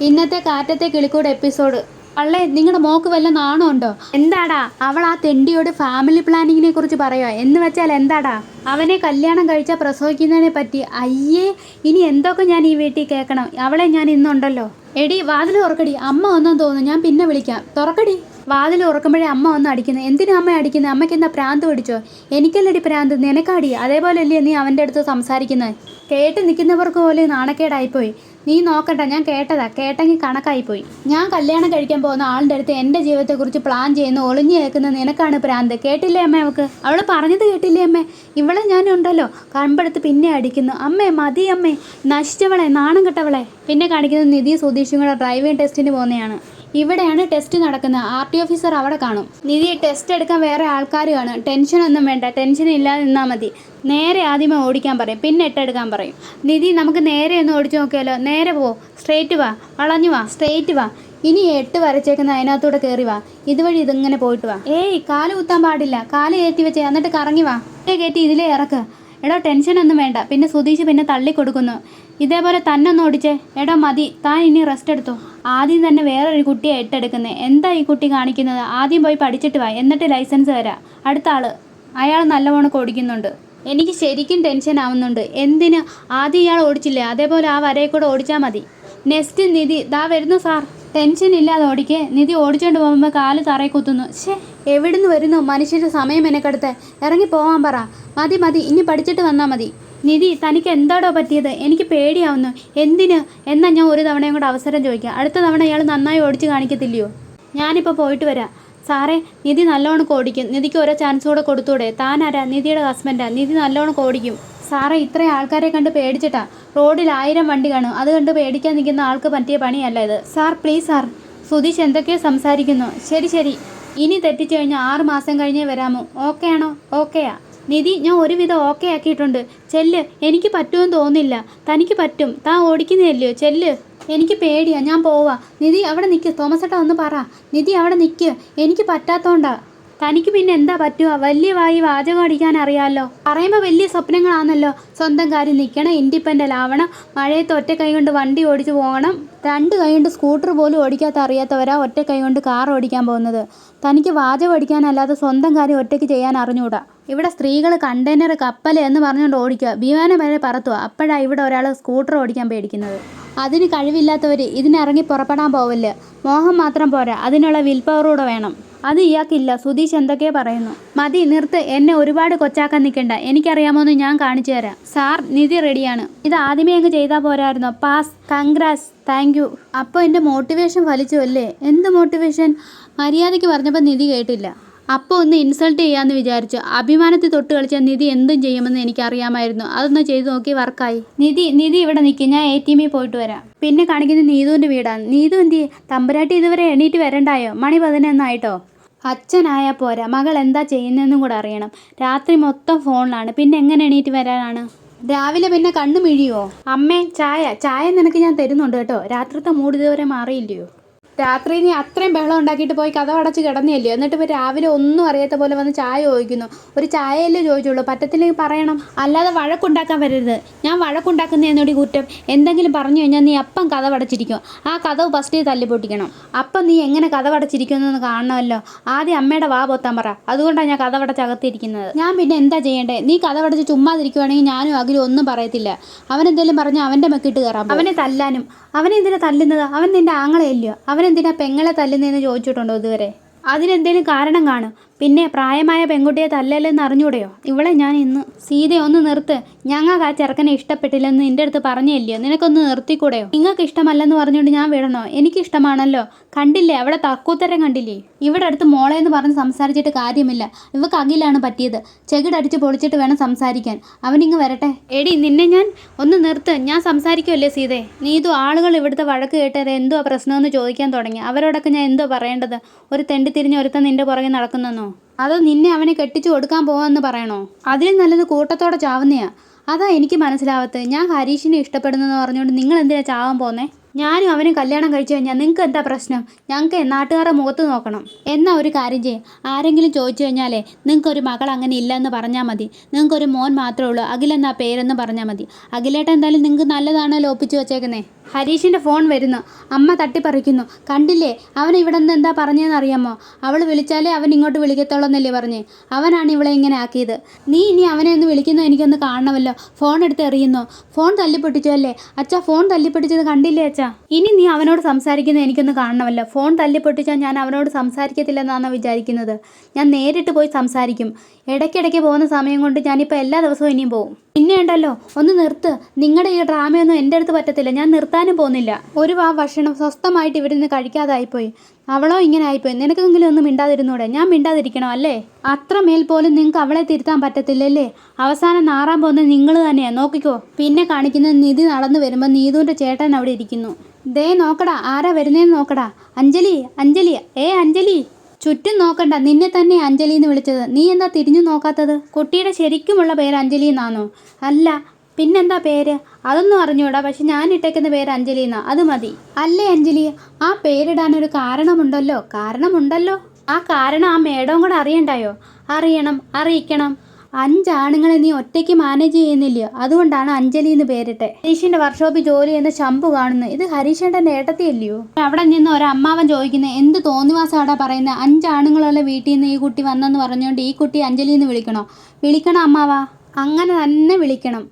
ഇന്നത്തെ കാറ്റത്തെ കിളിക്കൂട് എപ്പിസോഡ്. അള്ളേ, നിങ്ങളുടെ മോക്ക് വല്ല നാണം ഉണ്ടോ? എന്താടാ അവൾ ആ തെണ്ടിയോട് ഫാമിലി പ്ലാനിങ്ങിനെ കുറിച്ച് പറയുക എന്ന് വെച്ചാൽ എന്താടാ? അവനെ കല്യാണം കഴിച്ചാൽ പ്രസവിക്കുന്നതിനെ പറ്റി. അയ്യേ, ഇനി എന്തൊക്കെ ഞാൻ ഈ വീട്ടിൽ കേൾക്കണം. അവളെ ഞാൻ ഇന്നുണ്ടല്ലോ. എടി വാതിൽ തുറക്കടി, അമ്മ വന്നെന്ന് തോന്നുന്നു, ഞാൻ പിന്നെ വിളിക്കാം. തുറക്കടി. വാതിൽ ഉറക്കുമ്പോഴേ അമ്മ വന്ന് അടിക്കുന്നത്. എന്തിനാ അമ്മ അടിക്കുന്നത്? അമ്മയ്ക്ക് എന്താ പ്രാന്ത് പിടിച്ചോ? എനിക്കല്ലടി പ്രാന്ത്, നിനക്കാടി. അതേപോലെ അല്ലേ നീ അവൻ്റെ അടുത്ത് സംസാരിക്കുന്നത്? കേട്ട് നിൽക്കുന്നവർക്ക് പോലെ നാണക്കേടായിപ്പോയി. നീ നോക്കണ്ട, ഞാൻ കേട്ടതാ. കേട്ടെങ്കിൽ കണക്കായിപ്പോയി. ഞാൻ കല്യാണം കഴിക്കാൻ പോകുന്ന ആളുടെ അടുത്ത് എൻ്റെ ജീവിതത്തെക്കുറിച്ച് പ്ലാൻ ചെയ്യുന്ന ഒളിഞ്ഞു കേൾക്കുന്ന നിനക്കാണ് പ്രാന്ത്. കേട്ടില്ലേ അമ്മ? അവൾക്ക് അവൾ പറഞ്ഞത് കേട്ടില്ലേ അമ്മേ? ഇവളെ ഞാനുണ്ടല്ലോ കമ്പെടുത്ത് പിന്നെ അടിക്കുന്നു. അമ്മേ മതി അമ്മേ, നശിച്ചവളെ, നാണം കെട്ടവളെ. പിന്നെ കാണിക്കുന്നത് നിധി സുധീഷും കൂടെ ഡ്രൈവിംഗ് ടെസ്റ്റിന് പോകുന്നതാണ്. ഇവിടെയാണ് ടെസ്റ്റ് നടക്കുന്നത്. RT ഓഫീസർ അവിടെ കാണും. നിധി, ടെസ്റ്റ് എടുക്കാൻ വേറെ ആൾക്കാർ കാണും. ടെൻഷനൊന്നും വേണ്ട, ടെൻഷൻ ഇല്ലാതെ നിന്നാൽ മതി. നേരെ ആദ്യമേ ഓടിക്കാൻ പറയും, പിന്നെ എട്ടെടുക്കാൻ പറയും. നിധി, നമുക്ക് നേരെ ഒന്ന് ഓടിച്ചു നോക്കിയാലോ? നേരെ പോ, സ്ട്രെയിറ്റ് വാ, വളഞ്ഞു വാ, സ്ട്രെയിറ്റ് വാ. ഇനി 8 വരച്ചേക്കുന്ന അതിനകത്തൂടെ കയറി വാ. ഇതുവഴി ഇതിങ്ങനെ പോയിട്ട് വാ. ഏയ്, കാല് കുത്താൻ പാടില്ല. കാല് കയറ്റി വെച്ചേ, എന്നിട്ട് കറങ്ങി വാ. കയറ്റി ഇതിലേ ഇറക്ക്. എടോ, ടെൻഷനൊന്നും വേണ്ട. പിന്നെ സുധീഷ് പിന്നെ തള്ളിക്കൊടുക്കുന്നു. ഇതേപോലെ തന്നെ ഒന്ന് ഓടിച്ചേ. എടോ മതി, താൻ ഇനി റെസ്റ്റ് എടുത്തോ. ആദ്യം തന്നെ വേറൊരു കുട്ടിയെ എട്ടെടുക്കുന്നത്. എന്താ ഈ കുട്ടി കാണിക്കുന്നത്? ആദ്യം പോയി പഠിച്ചിട്ട് വാ, എന്നിട്ട് ലൈസൻസ് തരാം. അടുത്ത ആള്, അയാൾ നല്ലവണ്ണം ഓടിക്കുന്നുണ്ട്. എനിക്ക് ശരിക്കും ടെൻഷൻ ആവുന്നുണ്ട്. എന്തിന്? ആദ്യം ഇയാൾ ഓടിച്ചില്ലേ, അതേപോലെ ആ വരയിൽ കൂടെ ഓടിച്ചാൽ മതി. നെക്സ്റ്റ് നിധി, ദാ വരുന്നു സാർ. ടെൻഷൻ ഇല്ലാതെ ഓടിക്കേ. നിധി ഓടിച്ചോണ്ട് പോകുമ്പോൾ കാല് തറയിൽ കുത്തുന്നു. ശേ, എവിടുന്ന് വരുന്നു മനുഷ്യൻ്റെ സമയം എനക്കെടുത്ത്? ഇറങ്ങി പോവാൻ പറ. മതി മതി, ഇനി പഠിച്ചിട്ട് വന്നാൽ മതി. നിധി, തനിക്ക് എന്താടോ പറ്റിയത്? എനിക്ക് പേടിയാവുന്നു. എന്തിന്? എന്നാൽ ഞാൻ ഒരു തവണയും കൂടെ അവസരം ചോദിക്കാം. അടുത്ത തവണ ഇയാൾ നന്നായി ഓടിച്ച് കാണിക്കത്തില്ലയോ? ഞാനിപ്പോൾ പോയിട്ട് വരാം. സാറേ, നിധി നല്ലോണം ഓടിക്കും. നിധിക്ക് ഓരോ ചാൻസ് കൂടെ കൊടുത്തൂടെ? താനാരാ? നിധിയുടെ ഹസ്ബൻഡാ. നിധി നല്ലോണം ഓടിക്കും. സാറേ, ഇത്രയും ആൾക്കാരെ കണ്ട് പേടിച്ചിട്ടാ. റോഡിൽ 1000 വണ്ടി കാണും, അത് കണ്ട് പേടിക്കാൻ നിൽക്കുന്ന ആൾക്ക് പറ്റിയ പണിയല്ല ഇത്. Sir please sir. സുധീഷ് എന്തൊക്കെയോ സംസാരിക്കുന്നു. ശരി ശരി, ഇനി തെറ്റിച്ചു കഴിഞ്ഞാൽ 6 മാസം കഴിഞ്ഞേ വരാമോ? ഓക്കെ ആണോ? ഓക്കെയാ. നിധി, ഞാൻ ഒരുവിധം ഓക്കെ ആക്കിയിട്ടുണ്ട്. ചെല്ല്. എനിക്ക് പറ്റുമെന്ന് തോന്നില്ല. തനിക്ക് പറ്റും, താൻ ഓടിക്കുന്നതല്ലയോ? ചെല്ല്. എനിക്ക് പേടിയാ, ഞാൻ പോവാ. നിധി അവിടെ നിൽക്ക്. തോമസേട്ടാ ഒന്ന് പറ. നിധി അവിടെ നിൽക്ക്. എനിക്ക് പറ്റാത്തോണ്ടാ. തനിക്ക് പിന്നെ എന്താ പറ്റുക? വലിയ വാചകം അടിക്കാൻ അറിയാമല്ലോ. പറയുമ്പോൾ വലിയ സ്വപ്നങ്ങളാണല്ലോ. സ്വന്തം കാര്യം നിൽക്കണം, ഇൻഡിപെൻഡൻ്റ് ആവണം, മഴയത്ത് ഒറ്റ കൈ കൊണ്ട് വണ്ടി ഓടിച്ച് പോകണം. 2 കൈ കൊണ്ട് സ്കൂട്ടർ പോലും അറിയാത്തവരാ ഒറ്റ കൈ കൊണ്ട് കാർ ഓടിക്കാൻ പോകുന്നത്. തനിക്ക് വാചകം അടിക്കാനല്ലാതെ സ്വന്തം കാര്യം ഒറ്റയ്ക്ക് ചെയ്യാൻ അറിഞ്ഞൂടാ. ഇവിടെ സ്ത്രീകൾ കണ്ടെയ്നർ, കപ്പൽ എന്ന് പറഞ്ഞുകൊണ്ട് ഓടിക്കുക, വിമാനം വരെ പറത്തുക. അപ്പോഴാണ് ഇവിടെ ഒരാൾ സ്കൂട്ടർ ഓടിക്കാൻ പേടിക്കുന്നത്. അതിന് കഴിവില്ലാത്തവർ ഇതിനിറങ്ങി പുറപ്പെടാൻ പോവല്ലേ. മോഹം മാത്രം പോരാ, അതിനുള്ള വിൽ പവർ കൂടെ വേണം. അത് ഇയാൾക്കില്ല. സുധീഷ് എന്തൊക്കെയോ പറയുന്നു. മതി, നിർത്ത്. എന്നെ ഒരുപാട് കൊച്ചാക്കാൻ നിൽക്കണ്ട. എനിക്കറിയാമോന്ന് ഞാൻ കാണിച്ചു തരാം. സാർ, നിധി റെഡിയാണ്. ഇത് ആദ്യമേ അങ്ങ് ചെയ്താൽ പോരായിരുന്നോ? പാസ്. കൺഗ്രാസ്. Thank you. അപ്പോൾ എൻ്റെ മോട്ടിവേഷൻ ഫലിച്ചു അല്ലേ? എന്ത് മോട്ടിവേഷൻ? മര്യാദയ്ക്ക് പറഞ്ഞപ്പോൾ നിധി കേട്ടില്ല. അപ്പോൾ ഒന്ന് ഇൻസൾട്ട് ചെയ്യാമെന്ന് വിചാരിച്ചു. അഭിമാനത്തിൽ തൊട്ട് കളിച്ചാൽ നിധി എന്തും ചെയ്യുമെന്ന് എനിക്കറിയാമായിരുന്നു. അതൊന്ന് ചെയ്ത് നോക്കി, വർക്കായി. നിധി ഇവിടെ നിൽക്കും, ഞാൻ ATM പോയിട്ട് വരാം. പിന്നെ കാണിക്കുന്നത് നീതുവിൻ്റെ വീടാണ്. നീതു എന്തിയെ? തമ്പുരാട്ടി ഇതുവരെ എണീറ്റ് വരണ്ടായോ? മണി 11 ആയിട്ടോ? അച്ഛനായാൽ പോരാ, മകൾ എന്താ ചെയ്യുന്നതെന്നും കൂടെ അറിയണം. രാത്രി മൊത്തം ഫോണിലാണ്, പിന്നെ എങ്ങനെ എണീറ്റ് വരാനാണ്? രാവിലെ പിന്നെ കണ്ണു മിഴിയോ? അമ്മേ, ചായ നിനക്ക് ഞാൻ തരുന്നുണ്ട് കേട്ടോ. രാത്രിത്തെ മൂഡ് ഇതുവരെ മാറിയില്ലയോ? രാത്രി നീ അത്രയും ബഹളം ഉണ്ടാക്കിയിട്ട് പോയി കഥ അടച്ച് കിടന്നില്ലയോ? എന്നിട്ട് ഇപ്പോൾ രാവിലെ ഒന്നും അറിയാത്ത പോലെ വന്ന് ചായ ചോദിക്കുന്നു. ഒരു ചായയല്ലേ ചോദിച്ചുള്ളൂ, പറ്റത്തില്ലെങ്കിൽ പറയണം. അല്ലാതെ വഴക്കുണ്ടാക്കാൻ വരരുത്. ഞാൻ വഴക്കുണ്ടാക്കുന്നതിനോട് കുറ്റം. എന്തെങ്കിലും പറഞ്ഞു കഴിഞ്ഞാൽ നീ അപ്പം കഥ അടച്ചിരിക്കും. ആ കഥ ഫസ്റ്റ് തല്ലി പൊട്ടിക്കണം. അപ്പം നീ എങ്ങനെ കഥ അടച്ചിരിക്കുന്നതെന്ന് കാണണമല്ലോ. ആദ്യം അമ്മയുടെ വാ പൊത്താൻ പറ. അതുകൊണ്ടാണ് ഞാൻ കഥ അടച്ചകത്തിരിക്കുന്നത്. ഞാൻ പിന്നെ എന്താ ചെയ്യേണ്ടേ? നീ കഥ അടച്ച് ചുമ്മാതിരിക്കുവാണെങ്കിൽ ഞാനും അഖിലും ഒന്നും പറയത്തില്ല. അവനെന്തെങ്കിലും പറഞ്ഞാൽ അവൻ്റെ മെക്കിട്ട് കയറാം. അവനെ തല്ലാനും. അവനെന്തിനാ തല്ലുന്നത്? അവൻ നിൻ്റെ ആങ്ങളയല്ലയോ? അവനെന്തിനാ പെങ്ങളെ തല്ലുന്നതെന്ന് ചോദിച്ചിട്ടുണ്ടോ ഇതുവരെ? അതിനെന്തേലും കാരണം കാണും. പിന്നെ പ്രായമായ പെൺകുട്ടിയെ തല്ലല്ലെന്ന് അറിഞ്ഞൂടെയോ? ഇവളെ ഞാൻ ഇന്ന്. സീത, ഒന്ന് നിർത്ത്. ഞങ്ങൾക്ക് ആ ചെറുക്കനെ ഇഷ്ടപ്പെട്ടില്ലെന്ന് നിൻ്റെ അടുത്ത് പറഞ്ഞില്ലയോ? നിനക്കൊന്ന് നിർത്തിക്കൂടെയോ? നിങ്ങൾക്ക് ഇഷ്ടമല്ലെന്ന് പറഞ്ഞുകൊണ്ട് ഞാൻ വിടണോ? എനിക്കിഷ്ടമാണല്ലോ. കണ്ടില്ലേ, അവിടെ തക്കൂത്തരം കണ്ടില്ലേ? ഇവിടെ അടുത്ത് മോളെ എന്ന് പറഞ്ഞ് സംസാരിച്ചിട്ട് കാര്യമില്ല. ഇവക്ക് അഖിലാണ് പറ്റിയത്. ചെകിടടിച്ച് പൊളിച്ചിട്ട് വേണം സംസാരിക്കാൻ. അവനിങ്ങ് വരട്ടെ. എടി, നിന്നെ ഞാൻ ഒന്ന് നിർത്ത്. ഞാൻ സംസാരിക്കുമല്ലേ സീതേ? നീതു, ആളുകൾ ഇവിടുത്തെ വഴക്ക് കേട്ടത് എന്തോ പ്രശ്നമെന്ന് ചോദിക്കാൻ തുടങ്ങി. അവരോടൊക്കെ ഞാൻ എന്തോ പറയേണ്ടത്? ഒരു തെണ്ടിത്തിരിഞ്ഞ് ഒരുത്തൻ നിൻ്റെ പുറകെ നടക്കുന്നെന്നോ? അതോ നിന്നെ അവനെ കെട്ടിച്ചു കൊടുക്കാൻ പോവാന്ന് പറയണോ? അതിലും നല്ലത് കൂട്ടത്തോടെ ചാവുന്നയാ. അതാ എനിക്ക് മനസ്സിലാവത്ത്. ഞാൻ ഹരീഷിനെ ഇഷ്ടപ്പെടുന്നെന്ന് പറഞ്ഞുകൊണ്ട് നിങ്ങൾ എന്തിനാ ചാവാൻ പോന്നേ? ഞാനും അവനും കല്യാണം കഴിച്ചു കഴിഞ്ഞാൽ നിങ്ങൾക്ക് എന്താ പ്രശ്നം? ഞങ്ങൾക്ക് നാട്ടുകാരുടെ മുഖത്ത് നോക്കണം. എന്നാൽ ഒരു കാര്യം ചെയ്യും, ആരെങ്കിലും ചോദിച്ചു കഴിഞ്ഞാലേ നിങ്ങൾക്കൊരു മകൾ അങ്ങനെ ഇല്ലയെന്ന് പറഞ്ഞാൽ മതി. നിങ്ങൾക്കൊരു മോൻ മാത്രമേ ഉള്ളൂ, അഖിലെന്നാ പേരെന്ന് പറഞ്ഞാൽ മതി. അഖിലേട്ടൻ എന്തായാലും നിങ്ങൾക്ക് നല്ലതാണല്ലോ ഒപ്പിച്ച് വെച്ചേക്കുന്നേ. ഹരീഷിൻ്റെ ഫോൺ വരുന്നു. അമ്മ തട്ടിപ്പറിക്കുന്നു. കണ്ടില്ലേ അവൻ ഇവിടെ നിന്ന് എന്താ പറഞ്ഞതെന്ന് അറിയാമോ? അവൾ വിളിച്ചാലേ അവൻ ഇങ്ങോട്ട് വിളിക്കത്തുള്ളൂ എന്നല്ലേ പറഞ്ഞേ? അവനാണ് ഇവളെ ഇങ്ങനെ ആക്കിയത്. നീ ഇനി അവനെ ഒന്ന് വിളിക്കുന്നോ എനിക്കൊന്ന് കാണണമല്ലോ. ഫോൺ എടുത്ത് എറിയുന്നോ? ഫോൺ തല്ലിപ്പൊട്ടിച്ചു അല്ലേ? അച്ഛാ ഫോൺ തല്ലിപ്പൊട്ടിച്ചത് കണ്ടില്ലേ അച്ഛാ? ഇനി നീ അവനോട് സംസാരിക്കുന്നത് എനിക്കൊന്ന് കാണണമല്ലോ. ഫോൺ തല്ലിപ്പൊട്ടിച്ചാൽ ഞാൻ അവനോട് സംസാരിക്കത്തില്ലെന്നാണോ വിചാരിക്കുന്നത്? ഞാൻ നേരിട്ട് പോയി സംസാരിക്കും. ഇടയ്ക്കിടയ്ക്ക് പോകുന്ന സമയം കൊണ്ട് ഞാനിപ്പോൾ എല്ലാ ദിവസവും ഇനിയും പോകും. പിന്നെ ഉണ്ടല്ലോ, ഒന്ന് നിർത്ത്. നിങ്ങളുടെ ഈ ഡ്രാമയൊന്നും എൻ്റെ അടുത്ത് പറ്റത്തില്ല. ഞാൻ നിർത്താനും പോകുന്നില്ല. ഒരു ഭക്ഷണം സ്വസ്ഥമായിട്ട് ഇവിടെ നിന്ന് കഴിക്കാതായിപ്പോയി. അവളോ ഇങ്ങനെ ആയിപ്പോയി. നിനക്കെങ്കിലും ഒന്നും മിണ്ടാതിരുന്നൂടെ? ഞാൻ മിണ്ടാതിരിക്കണോ അല്ലേ? അത്ര മേൽ പോലും നിങ്ങൾക്ക് അവളെ തിരുത്താൻ പറ്റത്തില്ലല്ലേ? അവസാനം നാറാൻ പോകുന്നത് നിങ്ങൾ തന്നെയാണ്. നോക്കിക്കോ. പിന്നെ കാണിക്കുന്നത് നിധി നടന്നു വരുമ്പോൾ നീതുവിൻ്റെ ചേട്ടൻ അവിടെ ഇരിക്കുന്നു. ദേ നോക്കടാ, ആരാ വരുന്നതെന്ന് നോക്കടാ. അഞ്ജലി, അഞ്ജലി, അഞ്ജലി. ചുറ്റും നോക്കണ്ട, നിന്നെ തന്നെ അഞ്ജലി എന്ന് വിളിച്ചത്. നീ എന്താ തിരിഞ്ഞു നോക്കാത്തത്? കുട്ടിയുടെ ശരിക്കുമുള്ള പേര് അഞ്ജലി എന്നാണോ? അല്ല, പിന്നെന്താ പേര്? അതൊന്നും അറിഞ്ഞൂടാ, പക്ഷെ ഞാൻ ഇട്ടേക്കുന്ന പേര് അഞ്ജലി എന്നാ. അത് മതി. അല്ലേ അഞ്ജലി, ആ പേരിടാനൊരു കാരണമുണ്ടല്ലോ. കാരണമുണ്ടല്ലോ. ആ കാരണം ആ മേഡവും കൂടെ അറിയണ്ടായോ? അറിയണം, അറിയിക്കണം. 5 ആണുങ്ങളെ നീ ഒറ്റയ്ക്ക് മാനേജ് ചെയ്യുന്നില്ലയോ? അതുകൊണ്ടാണ് അഞ്ജലി എന്ന് പേരിട്ടെ. ഹരീഷിന്റെ വർക്ക്ഷോപ്പിൽ ജോലി ചെയ്യുന്ന ശംഭു കാണുന്നു. ഇത് ഹരീഷേട്ടൻ്റെ ഏട്ടത്തിയല്ലയോ? അവിടെ നിന്ന് ഒരമ്മാവൻ ചോദിക്കുന്നത് എന്ത് തോന്നിവാസാടാ പറയുന്നത്? 5 ആണുങ്ങളുള്ള വീട്ടിൽ നിന്ന് ഈ കുട്ടി വന്നെന്ന് പറഞ്ഞുകൊണ്ട് ഈ കുട്ടി അഞ്ജലി എന്ന് വിളിക്കണോ? വിളിക്കണം അമ്മാവാ, അങ്ങനെ തന്നെ വിളിക്കണം.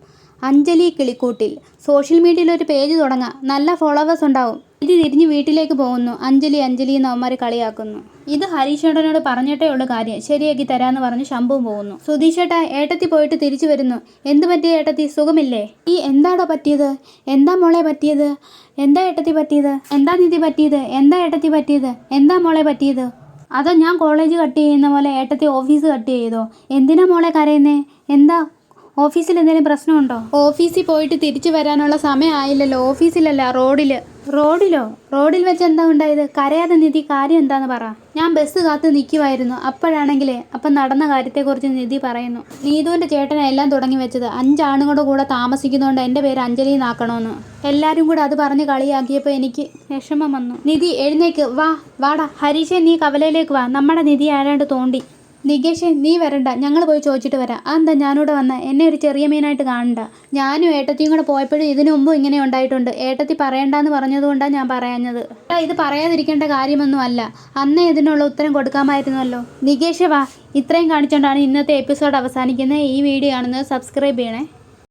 അഞ്ജലി കിളിക്കൂട്ടിൽ. സോഷ്യൽ മീഡിയയിൽ ഒരു പേജ് തുടങ്ങാം, നല്ല ഫോളോവേഴ്സ് ഉണ്ടാവും. ഇത് തിരിഞ്ഞ് വീട്ടിലേക്ക് പോകുന്നു. അഞ്ജലി അഞ്ജലി എന്ന് അവന്മാർ കളിയാക്കുന്നു. ഇത് ഹരീഷേട്ടനോട് പറഞ്ഞിട്ടേ ഉള്ളൂ കാര്യം. ശരിയാക്കി തരാമെന്ന് പറഞ്ഞ് ശംഭുവും പോകുന്നു. സുധീഷേട്ടാ, ഏട്ടത്തി പോയിട്ട് തിരിച്ചു വരുന്നു. എന്ത് പറ്റിയ ഏട്ടത്തി, സുഖമില്ലേ? ഈ എന്താടോ പറ്റിയത്? എന്താ മോളെ പറ്റിയത്? എന്താ ഏട്ടത്തി പറ്റിയത്? എന്താ നിധി പറ്റിയത്? എന്താ ഏട്ടത്തി പറ്റിയത്? എന്താ മോളെ പറ്റിയത്? അതോ ഞാൻ കോളേജ് കട്ട് ചെയ്യുന്ന പോലെ ഏട്ടത്തി ഓഫീസ് കട്ട് ചെയ്തോ? എന്തിനാ മോളെ കരയുന്നേ? എന്താ ഓഫീസിൽ എന്തെങ്കിലും പ്രശ്നമുണ്ടോ? ഓഫീസിൽ പോയിട്ട് തിരിച്ചു വരാനുള്ള സമയം ആയില്ലല്ലോ. ഓഫീസിലല്ല, റോഡില്. റോഡിലോ? റോഡിൽ വെച്ച് എന്താ ഉണ്ടായത്? കരയാതെ നിധി, കാര്യം എന്താന്ന് പറ. ഞാൻ ബസ് കാത്ത് നിൽക്കുമായിരുന്നു. അപ്പോഴാണെങ്കിലേ അപ്പം നടന്ന കാര്യത്തെക്കുറിച്ച് നിധി പറയുന്നു. നീതുവിൻ്റെ ചേട്ടനെ എല്ലാം തുടങ്ങി വെച്ചത് 5 ആണുങ്ങളുടെ കൂടെ താമസിക്കുന്നതുകൊണ്ട് എൻ്റെ പേര് അഞ്ജലി എന്നാക്കണമെന്ന്. എല്ലാവരും കൂടെ അത് പറഞ്ഞ് കളിയാക്കിയപ്പോൾ എനിക്ക് വിഷമം വന്നു. നിധി എഴുന്നേക്ക്, വാടാ. ഹരീഷേ, നീ കവലയിലേക്ക് വാ. നമ്മുടെ നിധി ആരാണ്ട് തോണ്ടി. നികേഷേ, നീ വരണ്ട, ഞങ്ങൾ പോയി ചോദിച്ചിട്ട് വരാം. അതെന്താ ഞാനിവിടെ വന്ന? എന്നെ ഒരു ചെറിയ മീനായിട്ട് കാണണ്ട. ഞാനും ഏട്ടത്തിയും കൂടെ പോയപ്പോഴും ഇതിനു മുമ്പും ഇങ്ങനെ ഉണ്ടായിട്ടുണ്ട്. ഏട്ടത്തി പറയണ്ടെന്ന് പറഞ്ഞതുകൊണ്ടാണ് ഞാൻ പറയാഞ്ഞത്. ഇത് പറയാതിരിക്കേണ്ട കാര്യമൊന്നും അല്ല. അന്നേ ഇതിനുള്ള ഉത്തരം കൊടുക്കാമായിരുന്നല്ലോ. നികേഷ് വാ. ഇത്രയും കാണിച്ചുകൊണ്ടാണ് ഇന്നത്തെ എപ്പിസോഡ് അവസാനിക്കുന്നത്. ഈ വീഡിയോ കാണുന്നത് സബ്സ്ക്രൈബ് ചെയ്യണേ.